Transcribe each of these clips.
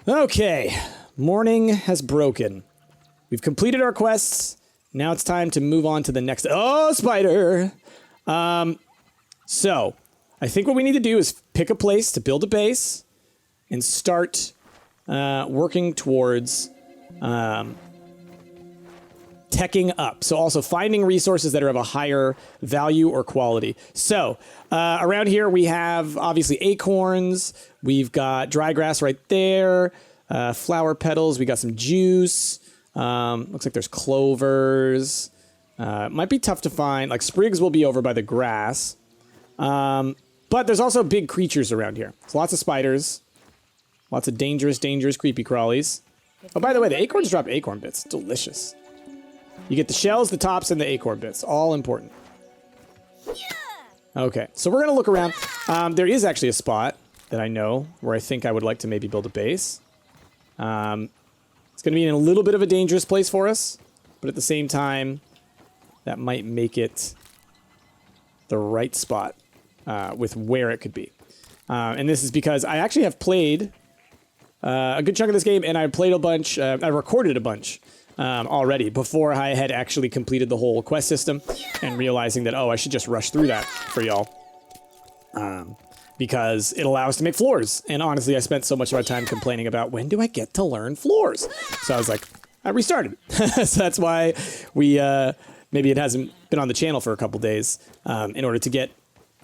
Okay, morning has broken. We've completed our quests. Now it's time to move on to the next. Oh, spider! So, I think what we need to do is pick a place to build a base and start working towards teching up. So also finding resources that are of a higher value or quality. So around here we have obviously acorns. We've got dry grass right there. Flower petals. We got some juice. Looks like there's clovers. Might be tough to find. Like sprigs will be over by the grass. But there's also big creatures around here. So lots of spiders. Lots of dangerous, creepy crawlies. Oh, by the way, the acorns drop acorn bits. Delicious. You get the shells, the tops, and the acorn bits. All important. Okay, so we're going to look around. There is actually a spot that I know where I think I would like to maybe build a base. It's going to be in a little bit of a dangerous place for us, but at the same time, that might make it the right spot with where it could be. And this is because I actually have played a good chunk of this game, and I played a bunch, I recorded a bunch already before I had actually completed the whole quest system and realizing that, oh, I should just rush through that for y'all. Because it allows us to make floors. And honestly, I spent so much of my time complaining about when do I get to learn floors? So I was like, I restarted. So that's why we, maybe it hasn't been on the channel for a couple days in order to get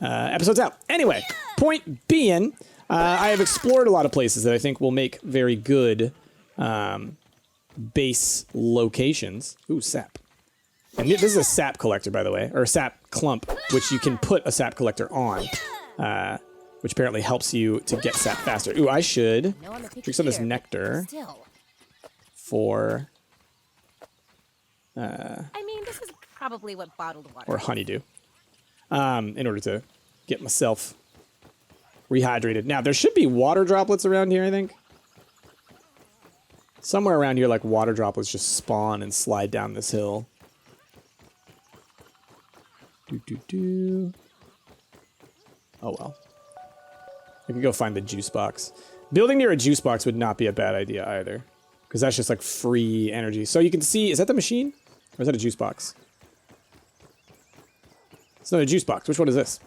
episodes out. Anyway, point being, I have explored a lot of places that I think will make very good base locations. Ooh, sap. And this is a sap collector, by the way, or a sap clump, which you can put a sap collector on, which apparently helps you to get sap faster. Ooh, I should drink some of this nectar for... I mean, this is probably what bottled water or honeydew, in order to get myself rehydrated. Now, there should be water droplets around here, I think. Somewhere around here, like, water droplets just spawn and slide down this hill. Oh, well. I could go find the juice box. Building near a juice box would not be a bad idea either, because that's just, like, free energy. So you can see... Is that the machine? Or is that a juice box? It's not a juice box. Which one is this?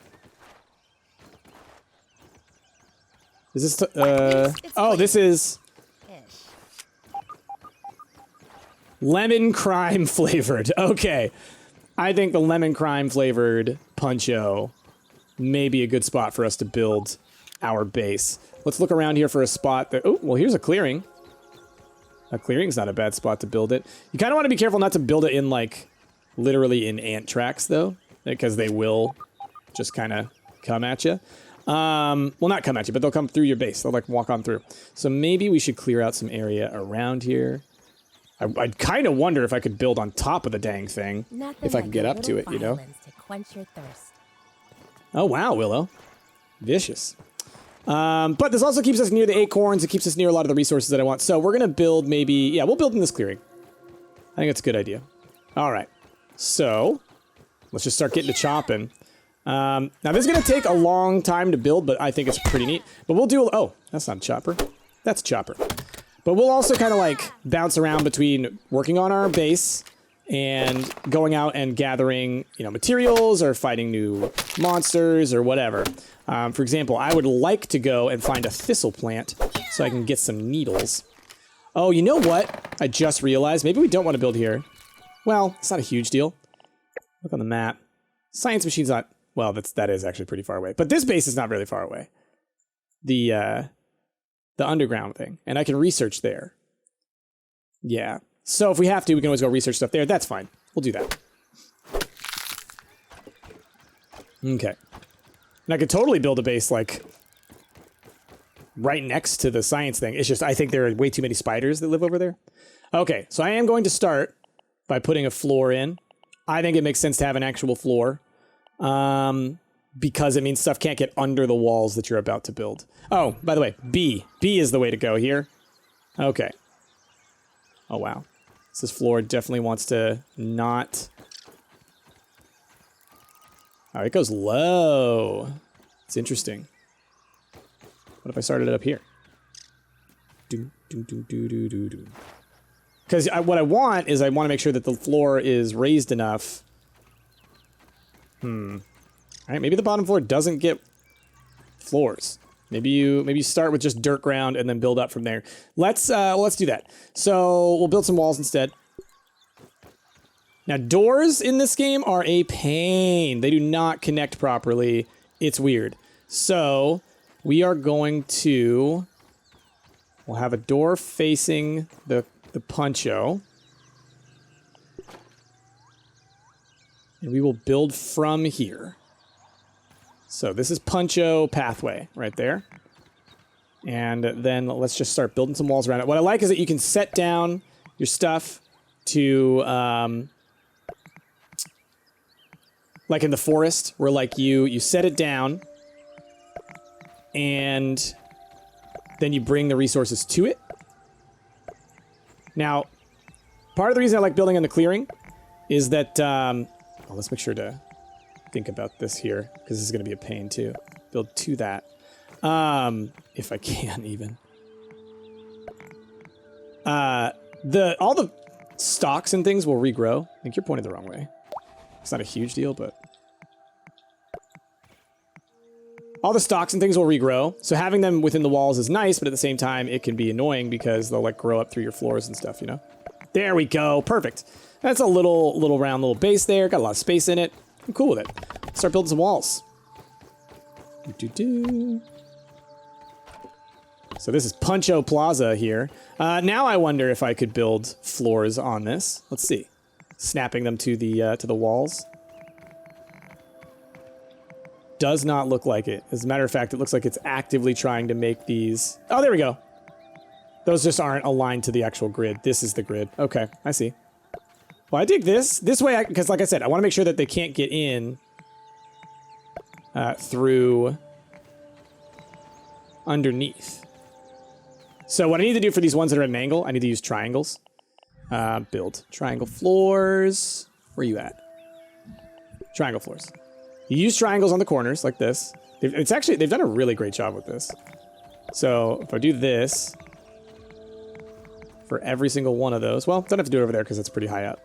Is this... oh, this is... Lemon crime flavored. Okay. I think the lemon crime flavored Puncho may be a good spot for us to build our base. Let's look around here for a spot that... Oh, well, here's a clearing. A clearing's not a bad spot to build it. You kind of want to be careful not to build it in, like, literally in ant tracks, though, because they will just kind of come at you. Well, not come at you, but they'll come through your base. They'll, like, walk on through. So maybe we should clear out some area around here. I'd kind of wonder if I could build on top of the dang thing. If I could get up to it, you know? To quench your thirst. Oh, wow, Willow. Vicious. But this also keeps us near the acorns. It keeps us near a lot of the resources that I want. So we're going to build maybe... Yeah, we'll build in this clearing. I think that's a good idea. All right. So let's just start getting to chopping. Now, this is going to take a long time to build, but I think it's pretty neat. But we'll do... Oh, that's not a chopper. That's a chopper. But we'll also kind of, like, bounce around between working on our base and going out and gathering, you know, materials or fighting new monsters or whatever. For example, I would like to go and find a thistle plant so I can get some needles. Oh, you know what? I just realized. Maybe we don't want to build here. Well, it's not a huge deal. Look on the map. Science machine's not... Well, that is actually pretty far away. But this base is not really far away. The underground thing. And I can research there. Yeah. So if we have to, we can always go research stuff there. That's fine. We'll do that. Okay. And I could totally build a base, like, right next to the science thing. It's just, I think there are way too many spiders that live over there. Okay, so I am going to start by putting a floor in. I think it makes sense to have an actual floor. Because it means stuff can't get under the walls that you're about to build. Oh, by the way, B. B is the way to go here. Okay. Oh, wow. This floor definitely wants to not... Oh, it goes low. It's interesting. What if I started it up here? Because what I want is I want to make sure that the floor is raised enough. All right, maybe the bottom floor doesn't get floors. Maybe you start with just dirt ground and then build up from there. Let's do that. So we'll build some walls instead. Now doors in this game are a pain. They do not connect properly. It's weird. So we are going to, we'll have a door facing the poncho. And we will build from here. So this is poncho pathway right there. And then let's just start building some walls around it. What I like is that you can set down your stuff to, like in the forest, where like you set it down and then you bring the resources to it. Now, part of the reason I like building in the clearing is that, well, let's make sure to think about this here, because this is going to be a pain too. Build to that. If I can even. All the stalks and things will regrow. I think you're pointed the wrong way. It's not a huge deal, but all the stalks and things will regrow. So having them within the walls is nice, but at the same time, it can be annoying because they'll like grow up through your floors and stuff, you know? There we go. Perfect. That's a little round little base there. Got a lot of space in it. I'm cool with it. Start building some walls. So this is Poncho Plaza here. Now I wonder if I could build floors on this. Let's see. Snapping them to the walls. Does not look like it. As a matter of fact, it looks like it's actively trying to make these. Oh, there we go. Those just aren't aligned to the actual grid. This is the grid. Okay, I see. Well, I dig this. This way, because like I said, I want to make sure that they can't get in through underneath. So what I need to do for these ones that are at an angle, I need to use triangles. Build triangle floors. Where are you at? Triangle floors. You use triangles on the corners like this. They've done a really great job with this. So if I do this for every single one of those, well, don't have to do it over there because it's pretty high up.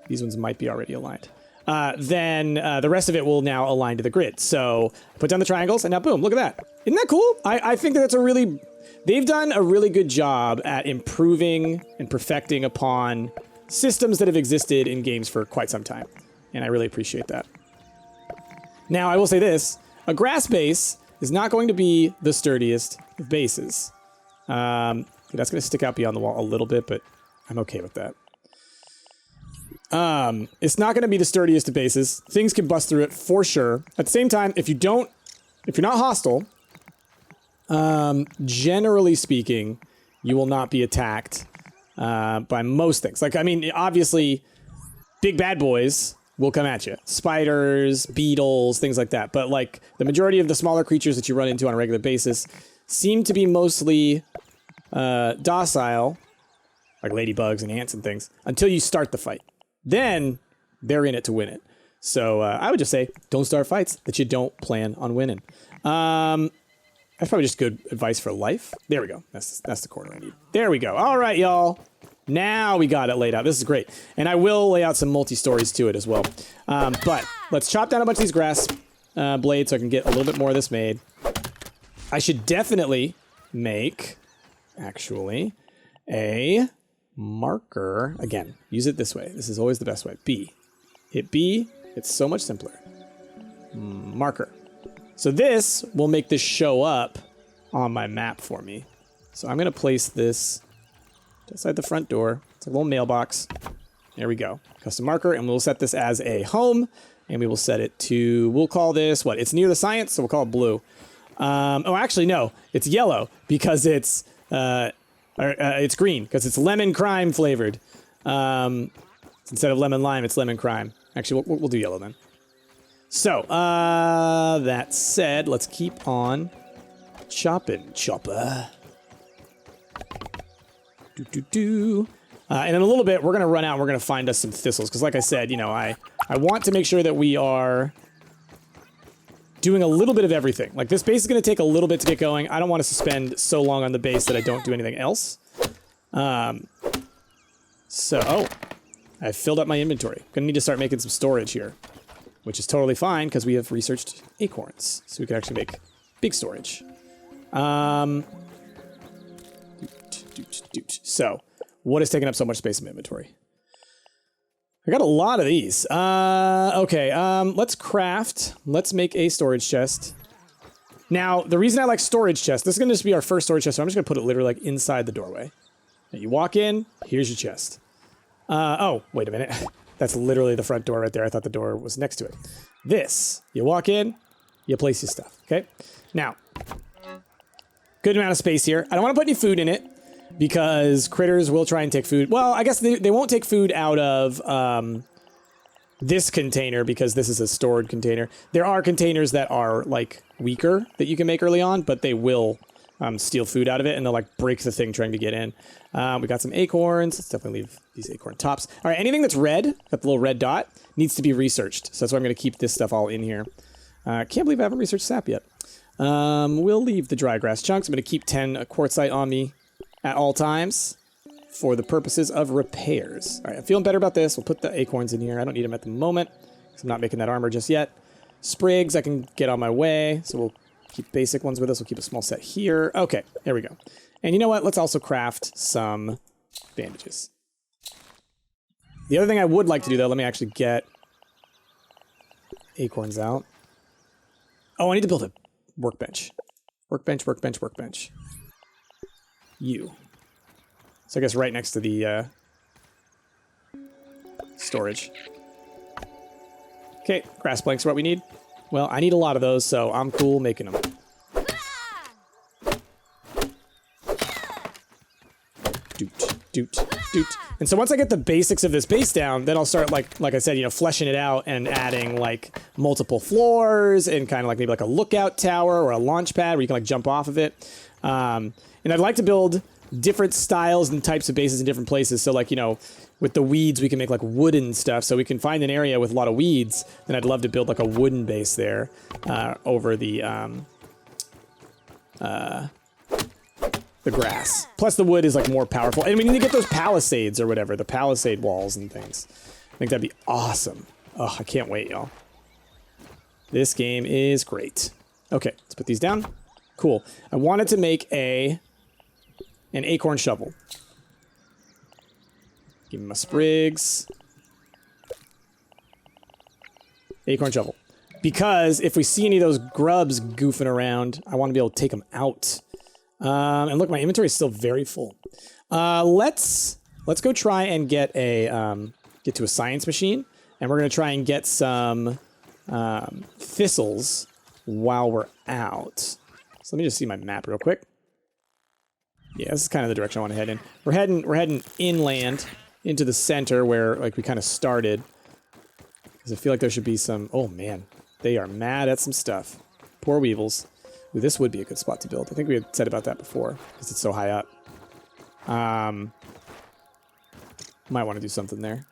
These ones might be already aligned. Then the rest of it will now align to the grid. So put down the triangles and now boom, look at that. Isn't that cool? I think that that's they've done a really good job at improving and perfecting upon systems that have existed in games for quite some time. And I really appreciate that. Now, I will say this. A grass base is not going to be the sturdiest of bases. That's going to stick out beyond the wall a little bit, but I'm okay with that. It's not going to be the sturdiest of bases. Things can bust through it for sure. At the same time, if you're not hostile, generally speaking, you will not be attacked by most things. Like, I mean, obviously, big bad boys will come at you. Spiders, beetles, things like that. But like the majority of the smaller creatures that you run into on a regular basis seem to be mostly docile, like ladybugs and ants and things, until you start the fight. Then they're in it to win it. So I would just say, don't start fights that you don't plan on winning. That's probably just good advice for life. There we go. That's the corner I need. There we go. All right, y'all. Now we got it laid out. This is great. And I will lay out some multi-stories to it as well. But let's chop down a bunch of these grass blades so I can get a little bit more of this made. I should definitely make, actually, a marker. Again, use it this way. This is always the best way. B. Hit B. It's so much simpler. Marker. So this will make this show up on my map for me. So I'm going to place this outside the front door. It's a little mailbox. There we go. Custom marker, and we'll set this as a home, and we will set it to, we'll call this, what? It's near the science, so we'll call it blue. Oh, actually, no. It's yellow, because it's green, because it's lemon crime flavored. Instead of lemon lime, it's lemon crime. Actually, we'll do yellow then. So, that said, let's keep on chopping. Chopper. And in a little bit, we're going to run out and we're going to find us some thistles. Because like I said, you know, I want to make sure that we are doing a little bit of everything. Like, this base is going to take a little bit to get going. I don't want to suspend so long on the base that I don't do anything else. So, I've filled up my inventory. Gonna need to start making some storage here, which is totally fine because we have researched acorns, so we can actually make big storage. So, what is taking up so much space in my inventory? I got a lot of these. Okay, let's craft. Let's make a storage chest. Now, the reason I like storage chests, this is gonna just be our first storage chest, so I'm just gonna put it literally like inside the doorway. Now you walk in, here's your chest. Oh, wait a minute. That's literally the front door right there. I thought the door was next to it. This, you walk in, you place your stuff, okay? Now, good amount of space here. I don't want to put any food in it because critters will try and take food. Well, I guess they won't take food out of this container because this is a stored container. There are containers that are like weaker that you can make early on, but they will steal food out of it and they'll like break the thing trying to get in. We got some acorns. Let's definitely leave these acorn tops. All right, anything that's red, got the little red dot, needs to be researched. So that's why I'm going to keep this stuff all in here. Can't believe I haven't researched sap yet. We'll leave the dry grass chunks. I'm going to keep 10 quartzite on me at all times for the purposes of repairs. All right, I'm feeling better about this. We'll put the acorns in here. I don't need them at the moment because I'm not making that armor just yet. Sprigs, I can get on my way. So we'll keep basic ones with us. We'll keep a small set here. Okay, there we go. And you know what? Let's also craft some bandages. The other thing I would like to do, though, let me actually get acorns out. Oh, I need to build a workbench. Workbench, workbench, workbench. You. So I guess right next to the storage. Okay, grass planks are what we need. Well, I need a lot of those, so I'm cool making them. Doot. And so once I get the basics of this base down, then I'll start like I said, you know, fleshing it out and adding like multiple floors and kind of like maybe like a lookout tower or a launch pad where you can like jump off of it. And I'd like to build different styles and types of bases in different places. So like, you know, with the weeds, we can make like wooden stuff. So we can find an area with a lot of weeds. Then I'd love to build like a wooden base there over the grass. Plus the wood is like more powerful. And we need to get those palisades or whatever, the palisade walls and things. I think that'd be awesome. Oh, I can't wait, y'all. This game is great. Okay, let's put these down. Cool. I wanted to make an acorn shovel. Give me my sprigs. Acorn shovel. Because if we see any of those grubs goofing around, I want to be able to take them out. And look, my inventory is still very full. Let's go try and get to a science machine, and we're gonna try and get some thistles while we're out. So let me just see my map real quick. Yeah, this is kind of the direction I want to head in. We're heading inland into the center where like we kind of started. Because I feel like there should be some. Oh man, they are mad at some stuff. Poor weevils. Ooh, this would be a good spot to build. I think we had said about that before, because it's so high up. Might want to do something there.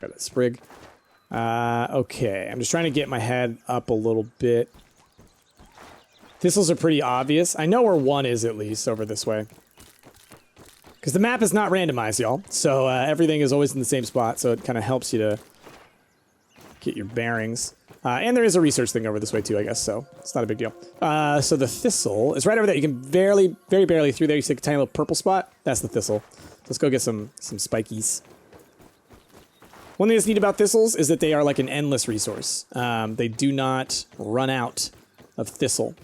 Got that sprig. Okay, I'm just trying to get my head up a little bit. Thistles are pretty obvious. I know where one is, at least, over this way. Because the map is not randomized, y'all. So everything is always in the same spot, so it kind of helps you to get your bearings. And there is a research thing over this way too, I guess, so it's not a big deal. So the thistle is right over there. You can very barely through there. You see a tiny little purple spot? That's the thistle. Let's go get some spikies. One thing that's neat about thistles is that they are like an endless resource. They do not run out of thistle.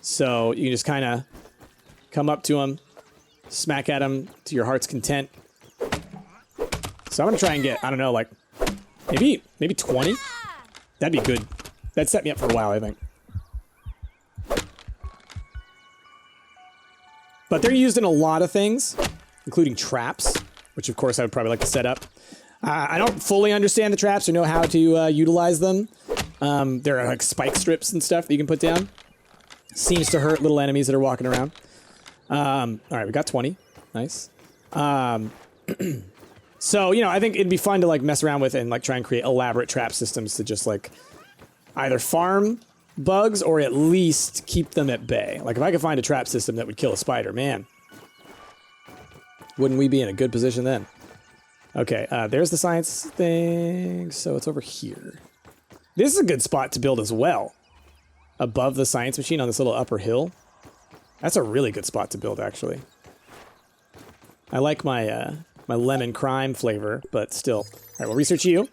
So you can just kind of come up to them, smack at them to your heart's content. So I'm going to try and get, I don't know, like maybe 20? That'd be good. That'd set me up for a while, I think. But they're used in a lot of things, including traps, which of course I would probably like to set up. I don't fully understand the traps or know how to utilize them. There are like spike strips and stuff that you can put down. Seems to hurt little enemies that are walking around. All right, we got 20. Nice. So So, you know, I think it'd be fun to like mess around with and like try and create elaborate trap systems to just like either farm bugs or at least keep them at bay. Like if I could find a trap system that would kill a spider, man, wouldn't we be in a good position then? Okay, there's the science thing. So it's over here. This is a good spot to build as well. Above the science machine on this little upper hill. That's a really good spot to build, actually. I like my my lemon crime flavor, but still. All right, we'll research you.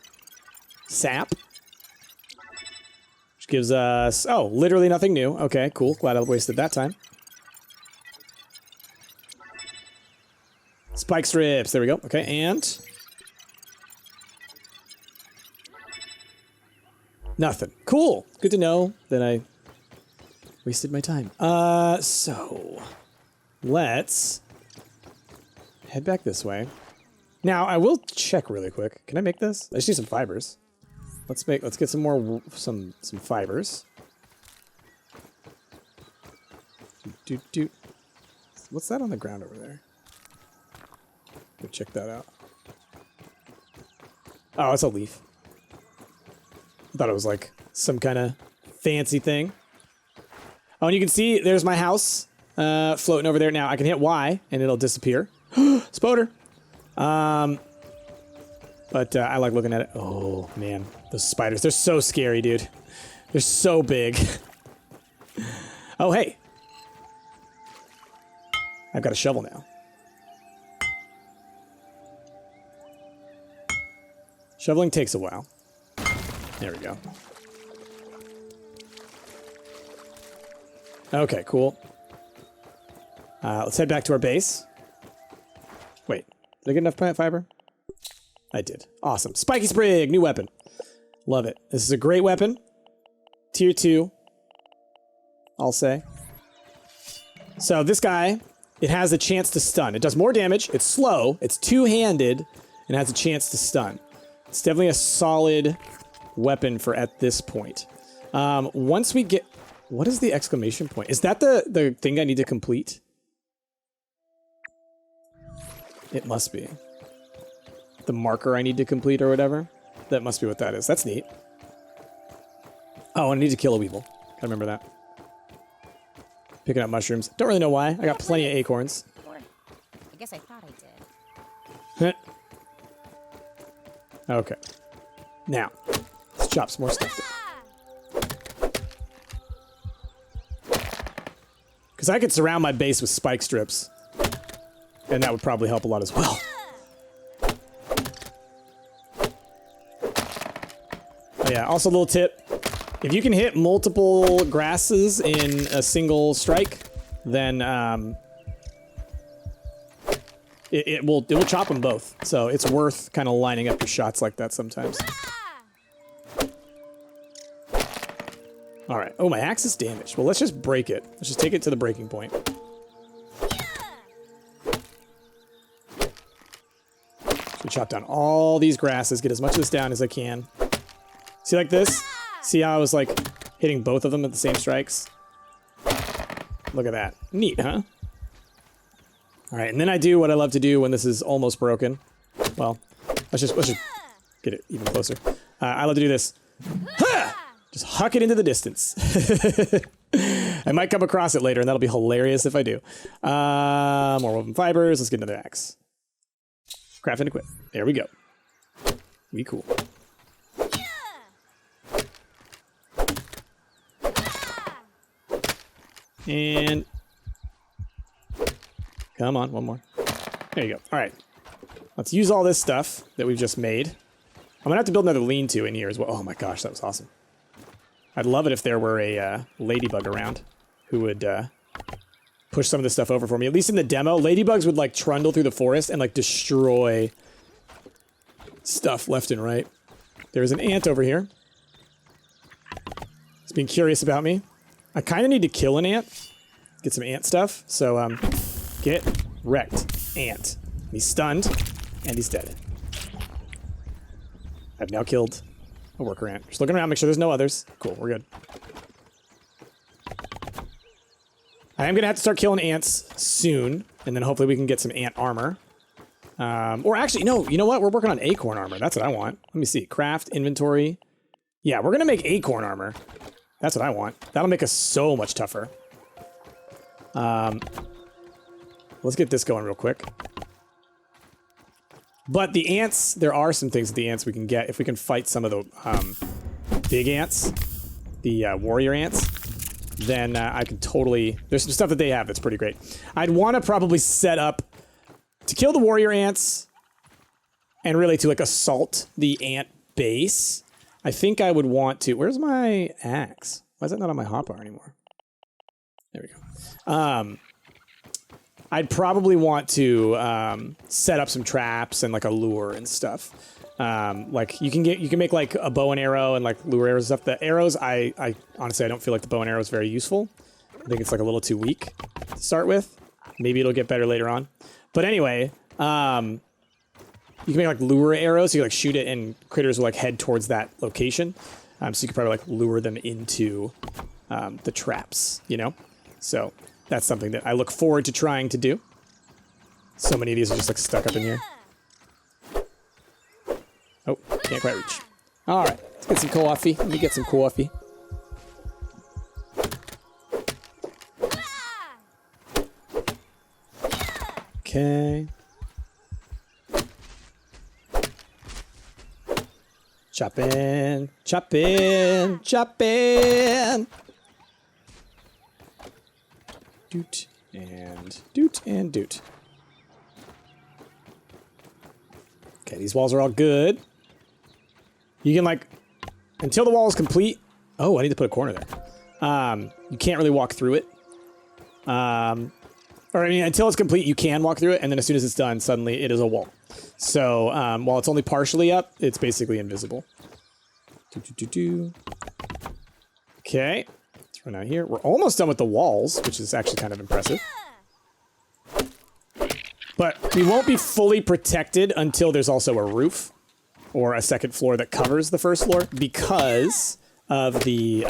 Sap. Which gives us... Oh, literally nothing new. Okay, cool. Glad I wasted that time. Spike strips. There we go. Okay, and... Nothing. Cool. Good to know that I wasted my time. So... Let's... head back this way. Now, I will check really quick. Can I make this? I just need some fibers. Let's get some more, some fibers. What's that on the ground over there? Go check that out. Oh, it's a leaf. I thought it was like some kind of fancy thing. Oh, and you can see there's my house floating over there. Now I can hit Y and it'll disappear. Spoder. But I like looking at it. Oh, man. Those spiders. They're so scary, dude. They're so big. Oh, hey. I've got a shovel now. Shoveling takes a while. There we go. Okay, cool. Let's head back to our base. Wait, did I get enough plant fiber? I did. Awesome. Spiky Sprig, new weapon. Love it. This is a great weapon. Tier 2, I'll say. So this guy, it has a chance to stun. It does more damage, it's slow, it's two-handed, and has a chance to stun. It's definitely a solid weapon for at this point. Once we get... What is the exclamation point? Is that the thing I need to complete? It must be. The marker I need to complete or whatever. That must be what that is. That's neat. Oh, I need to kill a weevil. Gotta remember that. Picking up mushrooms. Don't really know why. I got plenty of acorns. Or, I guess I thought I did. Okay. Now, let's chop some more stuff down. Because I could surround my base with spike strips. And that would probably help a lot as well. Oh yeah, also a little tip. If you can hit multiple grasses in a single strike, then it will chop them both. So it's worth kind of lining up your shots like that sometimes. All right. Oh, my axe is damaged. Well, let's just break it. Let's just take it to the breaking point. So chop down all these grasses, get as much of this down as I can. See like this? See how I was like hitting both of them at the same strikes? Look at that. Neat, huh? All right, and then I do what I love to do when this is almost broken. Well, let's just get it even closer. I love to do this. Ha! Just huck it into the distance. I might come across it later, and that'll be hilarious if I do. More woven fibers. Let's get another axe. Craft and equip. There we go. We cool. And come on, one more. There you go. All right. Let's use all this stuff that we've just made. I'm gonna have to build another lean-to in here as well. Oh my gosh, that was awesome. I'd love it if there were a ladybug around who would push some of this stuff over for me. At least in the demo, ladybugs would like trundle through the forest and like destroy stuff left and right. There's an ant over here. It's being curious about me. I kind of need to kill an ant. Get some ant stuff. So, get wrecked. Ant. He's stunned, and he's dead. I've now killed a worker ant. Just looking around, make sure there's no others. Cool, we're good. I am going to have to start killing ants soon, and then hopefully we can get some ant armor. Or actually, no, you know what? We're working on acorn armor. That's what I want. Let me see. Craft, inventory. Yeah, we're going to make acorn armor. That's what I want. That'll make us so much tougher. Let's get this going real quick. But the ants, there are some things with the ants we can get. If we can fight some of the big ants, the warrior ants, then I can totally... There's some stuff that they have that's pretty great. I'd want to probably set up to kill the warrior ants and really to like assault the ant base. I think I would want to... Where's my axe? Why is that not on my hotbar anymore? There we go. I'd probably want to set up some traps and like a lure and stuff. Like you can make like a bow and arrow and like lure arrows and stuff. The arrows, I honestly I don't feel like the bow and arrow is very useful. I think it's like a little too weak to start with. Maybe it'll get better later on. But anyway, you can make like lure arrows. So you like shoot it and critters will like head towards that location. So you could probably like lure them into the traps, you know? So that's something that I look forward to trying to do. So many of these are just like stuck up in here. Oh, can't quite reach. All right, let's get some coffee. Let me get some coffee. Okay. Chop in, chop in, chop in. Doot and doot and doot. Okay, these walls are all good. You can like, until the wall is complete. Oh, I need to put a corner there. You can't really walk through it. Or I mean, until it's complete, you can walk through it, and then as soon as it's done, suddenly it is a wall. So while it's only partially up, it's basically invisible. Okay. Run out here. We're almost done with the walls, which is actually kind of impressive. But we won't be fully protected until there's also a roof or a second floor that covers the first floor because of the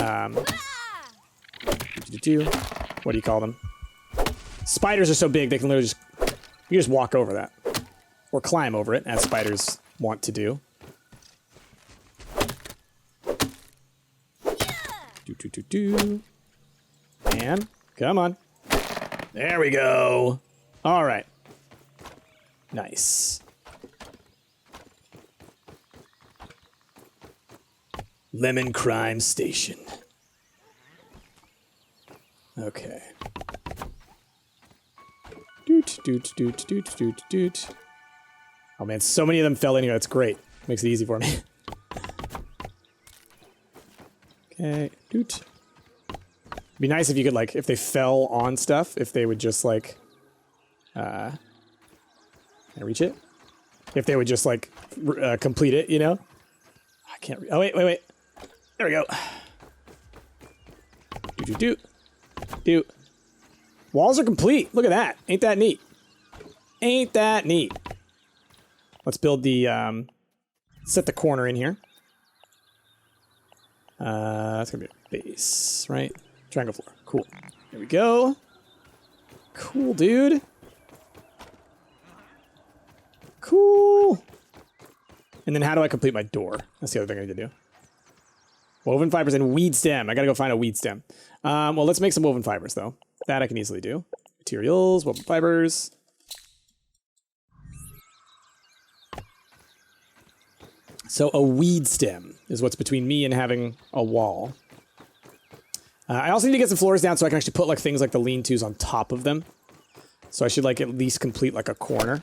what do you call them? Spiders are so big they can literally you just walk over that or climb over it as spiders want to do. And come on. There we go. All right. Nice. Lemon Crime Station. Okay. Doot, doot, doot, doot, doot, doot. Oh man, so many of them fell in here. That's great. Makes it easy for me. Okay, doot. Be nice if you could like, if they fell on stuff, if they would just like, can I reach it? If they would just like complete it, you know? I can't. Oh wait. There we go. Doot. Doot. Walls are complete. Look at that. Ain't that neat? Ain't that neat? Let's build the set the corner in here. That's gonna be a base, right? Triangle floor. Cool. There we go. Cool, dude. Cool. And then how do I complete my door? That's the other thing I need to do. Woven fibers and weed stem. I gotta go find a weed stem. Well, let's make some woven fibers, though. That I can easily do. Materials, woven fibers. So a weed stem is what's between me and having a wall. I also need to get some floors down so I can actually put like things like the lean-tos on top of them. So I should like at least complete like a corner.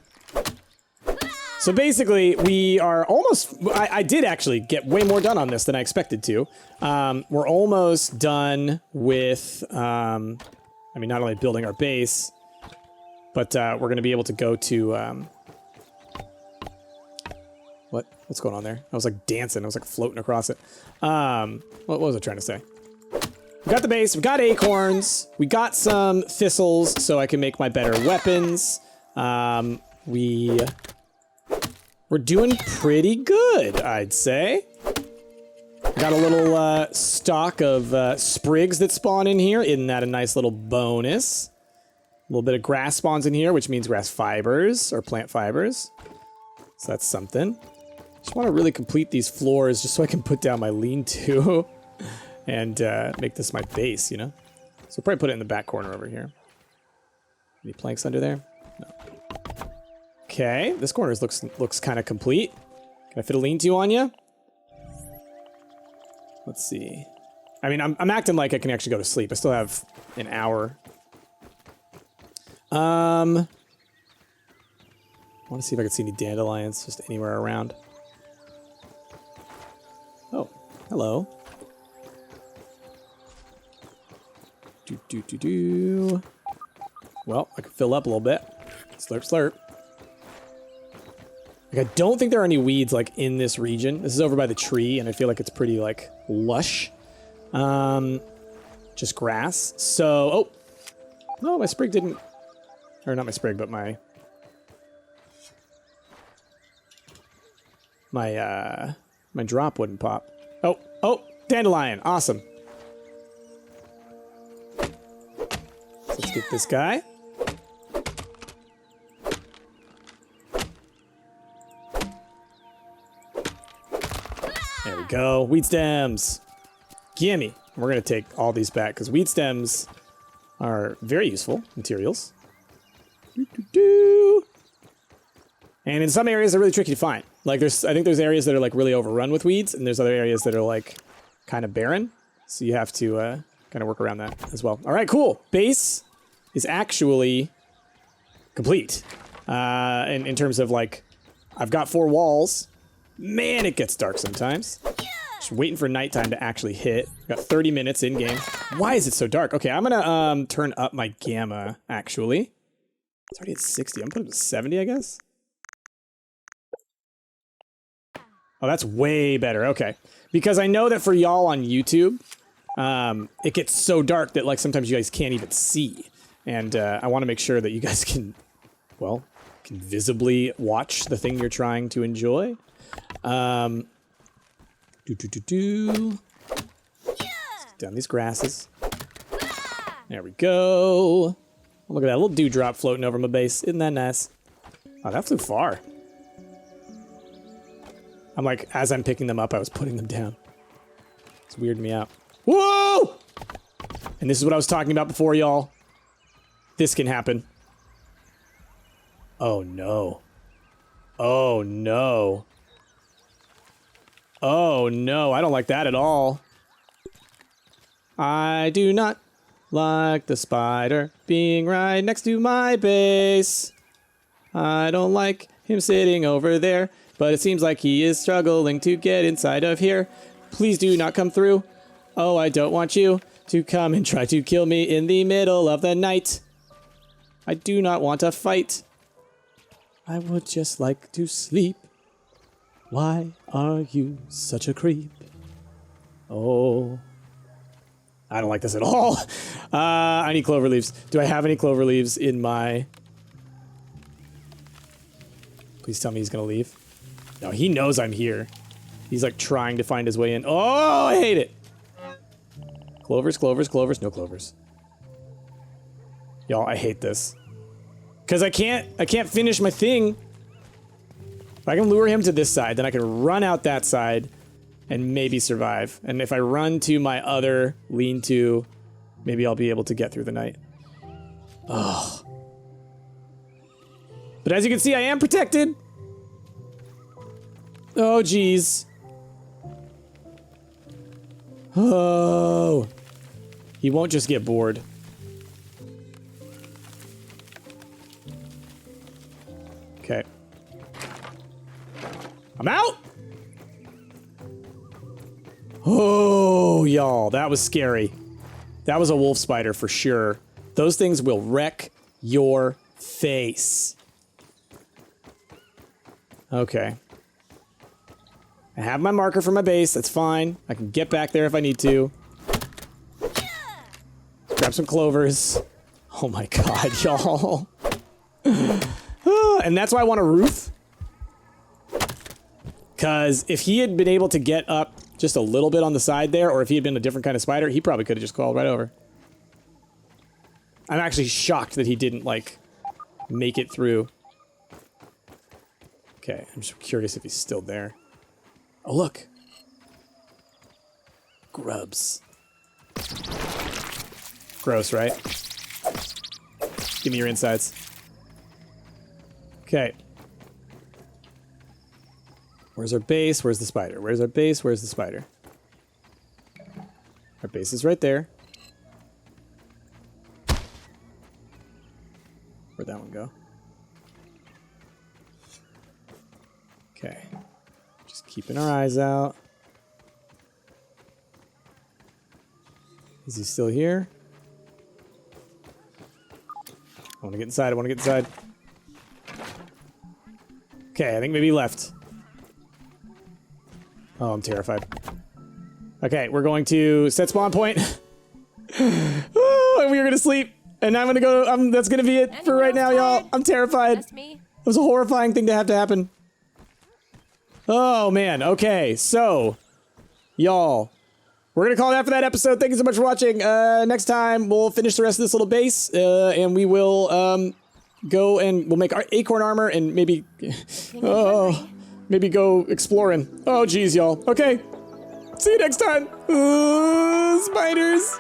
So basically we are almost, I did actually get way more done on this than I expected to. We're almost done with, I mean, not only building our base, but we're going to be able to go to, what's going on there? I was like dancing. I was like floating across it. What was I trying to say? We got the base. We got acorns. We got some thistles so I can make my better weapons. We're doing pretty good, I'd say. Got a little stock of sprigs that spawn in here. Isn't that a nice little bonus? A little bit of grass spawns in here, which means grass fibers or plant fibers. So that's something. Just want to really complete these floors just so I can put down my lean-to and make this my base, you know? So probably put it in the back corner over here. Any planks under there? No. Okay, this corner looks kind of complete. Can I fit a lean-to on you? Let's see. I mean, I'm acting like I can actually go to sleep. I still have an hour. I want to see if I can see any dandelions just anywhere around. Oh, hello. Well, I can fill up a little bit. Slurp, slurp. Like, I don't think there are any weeds, like, in this region. This is over by the tree, and I feel like it's pretty, like, lush. Just grass. So, oh. No, my sprig didn't... Or not my sprig, but my drop wouldn't pop. Oh, dandelion. Awesome. Let's get this guy. There we go. Weed stems. Gimme. We're going to take all these back because weed stems are very useful materials. And in some areas, they're really tricky to find. Like, I think there's areas that are, like, really overrun with weeds, and there's other areas that are, like, kind of barren. So you have to kind of work around that as well. All right, cool. Base is actually complete. In terms of, like, I've got 4 walls. Man, it gets dark sometimes. Just waiting for nighttime to actually hit. Got 30 minutes in game. Why is it so dark? Okay, I'm gonna turn up my gamma, actually. It's already at 60. I'm putting it to 70, I guess. Oh, that's way better. Okay. Because I know that for y'all on YouTube, it gets so dark that, like, sometimes you guys can't even see. And I want to make sure that you guys can, well, can visibly watch the thing you're trying to enjoy. Let's get down these grasses. There we go. Look at that little dewdrop floating over my base. Isn't that nice? Oh, that flew far. I'm like, as I'm picking them up, I was putting them down. It's weirding me out. Whoa! And this is what I was talking about before, y'all. This can happen. Oh, no. Oh, no. Oh, no. I don't like that at all. I do not like the spider being right next to my base. I don't like him sitting over there, but it seems like he is struggling to get inside of here. Please do not come through. Oh, I don't want you to come and try to kill me in the middle of the night. I do not want to fight. I would just like to sleep. Why are you such a creep? Oh, I don't like this at all. I need clover leaves. Do I have any clover leaves in my... Please tell me he's gonna leave. No, he knows I'm here. He's like trying to find his way in. Oh, I hate it. Clovers, clovers, clovers, no clovers. Y'all, I hate this. Cause I can't finish my thing. If I can lure him to this side, then I can run out that side and maybe survive. And if I run to my other lean-to, maybe I'll be able to get through the night. Oh. But as you can see, I am protected. Oh, geez. Oh. He won't just get bored. Okay. I'm out! Oh, y'all, that was scary. That was a wolf spider for sure. Those things will wreck your face. Okay. I have my marker for my base. That's fine. I can get back there if I need to. Grab some clovers. Oh my god, y'all. And that's why I want a roof. Because if he had been able to get up just a little bit on the side there, or if he had been a different kind of spider, he probably could have just crawled right over. I'm actually shocked that he didn't, like, make it through. Okay, I'm just curious if he's still there. Oh, look. Grubs. Gross, right? Give me your insides. Okay. Where's our base? Where's the spider? Where's our base? Where's the spider? Our base is right there. Where'd that one go? Okay. Just keeping our eyes out. Is he still here? I want to get inside. I want to get inside. Okay, I think maybe he left. Oh, I'm terrified. Okay, we're going to set spawn point. Oh, and we are going to sleep. And I'm going to go. That's going to be it for right now, y'all. I'm terrified. Just me. It was a horrifying thing to have to happen. Oh, man. Okay, so, y'all, we're going to call it after that episode. Thank you so much for watching. Next time, we'll finish the rest of this little base, and we will go and we'll make our acorn armor and maybe, maybe go exploring. Oh, geez, y'all. Okay, see you next time. Spiders.